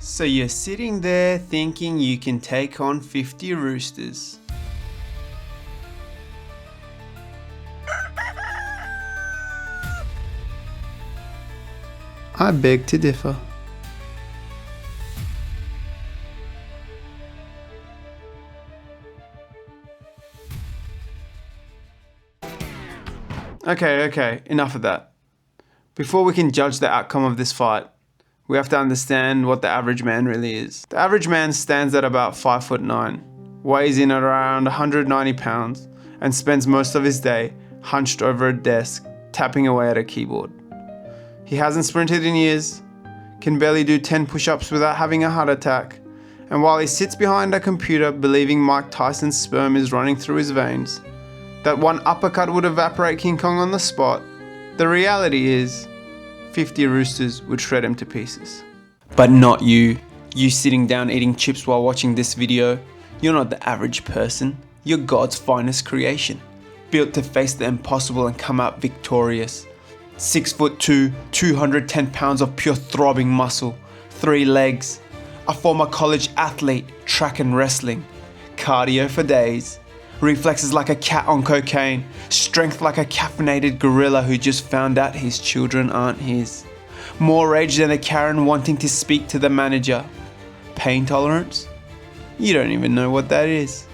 So you're sitting there thinking you can take on 50 roosters. I beg to differ. Okay, enough of that. Before we can judge the outcome of this fight, we have to understand what the average man really is. The average man stands at about 5'9", weighs in at around 190 pounds, and spends most of his day hunched over a desk, tapping away at a keyboard. He hasn't sprinted in years, can barely do 10 push-ups without having a heart attack, and while he sits behind a computer believing Mike Tyson's sperm is running through his veins, that one uppercut would evaporate King Kong on the spot, the reality is 50 roosters would shred him to pieces. But not you. You sitting down eating chips while watching this video. You're not the average person. You're God's finest creation, built to face the impossible and come out victorious. 6'2", 210 pounds of pure throbbing muscle, 3 legs, a former college athlete, track and wrestling, cardio for days, reflexes like a cat on cocaine, strength like a caffeinated gorilla who just found out his children aren't his, more rage than a Karen wanting to speak to the manager, pain tolerance? You don't even know what that is.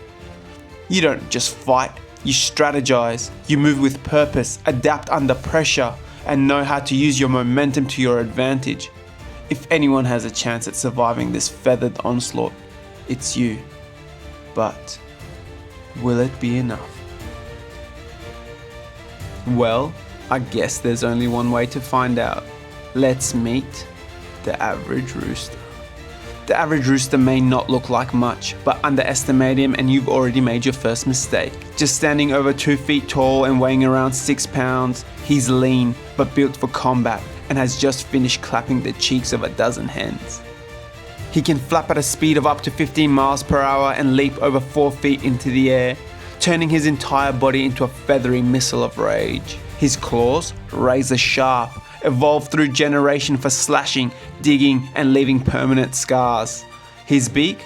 You don't just fight, you strategize, you move with purpose, adapt under pressure, and know how to use your momentum to your advantage. If anyone has a chance at surviving this feathered onslaught, it's you. But will it be enough? Well, I guess there's only one way to find out. Let's meet the average rooster. The average rooster may not look like much, but underestimate him and you've already made your first mistake. Just standing over 2 feet tall and weighing around 6 pounds, he's lean but built for combat and has just finished clapping the cheeks of a dozen hens. He can flap at a speed of up to 15 miles per hour and leap over 4 feet into the air, turning his entire body into a feathery missile of rage. His claws, razor sharp, evolved through generation for slashing, digging, and leaving permanent scars. His beak?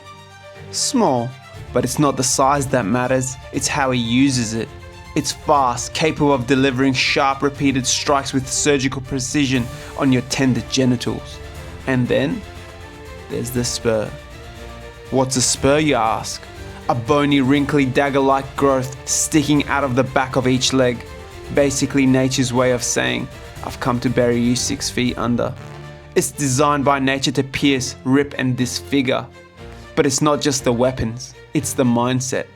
Small, but it's not the size that matters, it's how he uses it. It's fast, capable of delivering sharp, repeated strikes with surgical precision on your tender genitals. And then there's the spur. What's a spur, you ask? A bony, wrinkly, dagger-like growth sticking out of the back of each leg. Basically nature's way of saying, I've come to bury you 6 feet under. It's designed by nature to pierce, rip, and disfigure. But it's not just the weapons, it's the mindset.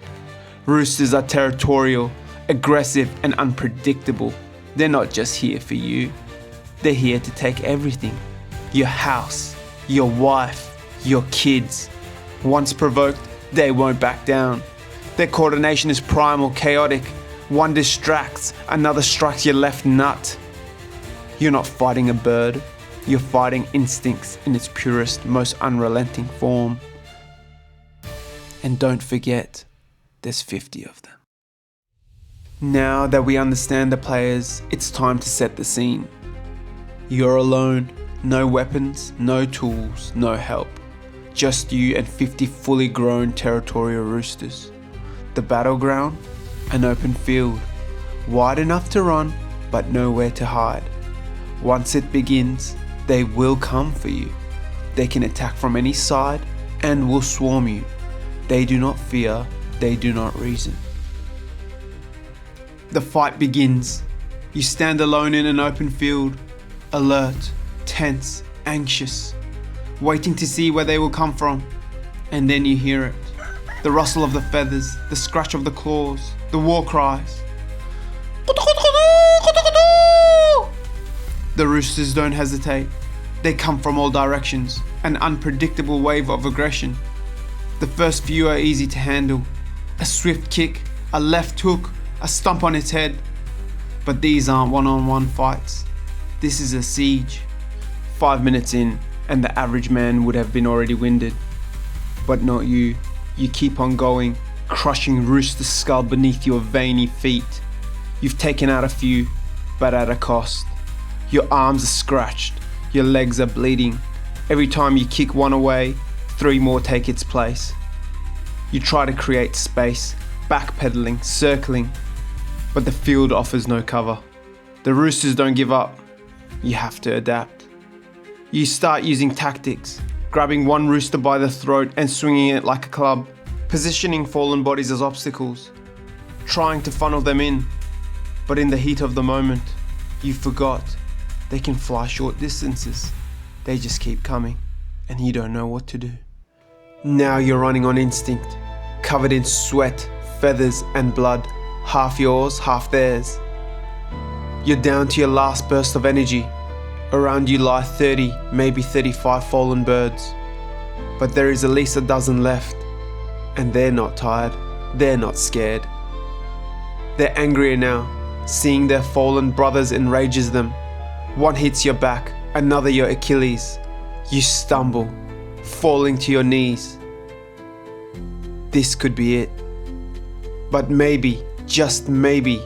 Roosters are territorial, aggressive, and unpredictable. They're not just here for you. They're here to take everything. Your house, your wife, your kids. Once provoked, they won't back down. Their coordination is primal, chaotic. One distracts, another strikes your left nut. You're not fighting a bird, you're fighting instincts in its purest, most unrelenting form. And don't forget, there's 50 of them. Now that we understand the players, it's time to set the scene. You're alone, no weapons, no tools, no help. Just you and 50 fully grown territorial roosters. The battleground? An open field, wide enough to run, but nowhere to hide. Once it begins, they will come for you. They can attack from any side and will swarm you. They do not fear, they do not reason. The fight begins. You stand alone in an open field, alert, tense, anxious, waiting to see where they will come from. And then you hear it. The rustle of the feathers, the scratch of the claws, the war cries. The roosters don't hesitate. They come from all directions, an unpredictable wave of aggression. The first few are easy to handle. A swift kick, a left hook, a stomp on its head. But these aren't one-on-one fights. This is a siege. 5 minutes in, and the average man would have been already winded. But not you. You keep on going, crushing Rooster's skull beneath your veiny feet. You've taken out a few, but at a cost. Your arms are scratched, your legs are bleeding. Every time you kick one away, 3 more take its place. You try to create space, backpedaling, circling, but the field offers no cover. The Roosters don't give up. You have to adapt. You start using tactics, grabbing one rooster by the throat and swinging it like a club, positioning fallen bodies as obstacles, trying to funnel them in. But in the heat of the moment, you forgot they can fly short distances. They just keep coming, and you don't know what to do. Now you're running on instinct, covered in sweat, feathers and blood, half yours, half theirs. You're down to your last burst of energy. Around you lie 30, maybe 35 fallen birds. But there is at least a dozen left, and they're not tired, they're not scared. They're angrier now, seeing their fallen brothers enrages them. One hits your back, another your Achilles. You stumble, falling to your knees. This could be it. But maybe, just maybe,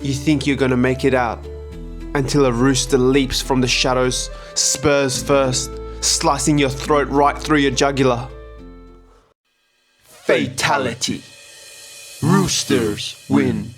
you think you're gonna make it out, until a rooster leaps from the shadows, spurs first, slicing your throat right through your jugular. Fatality. Roosters win.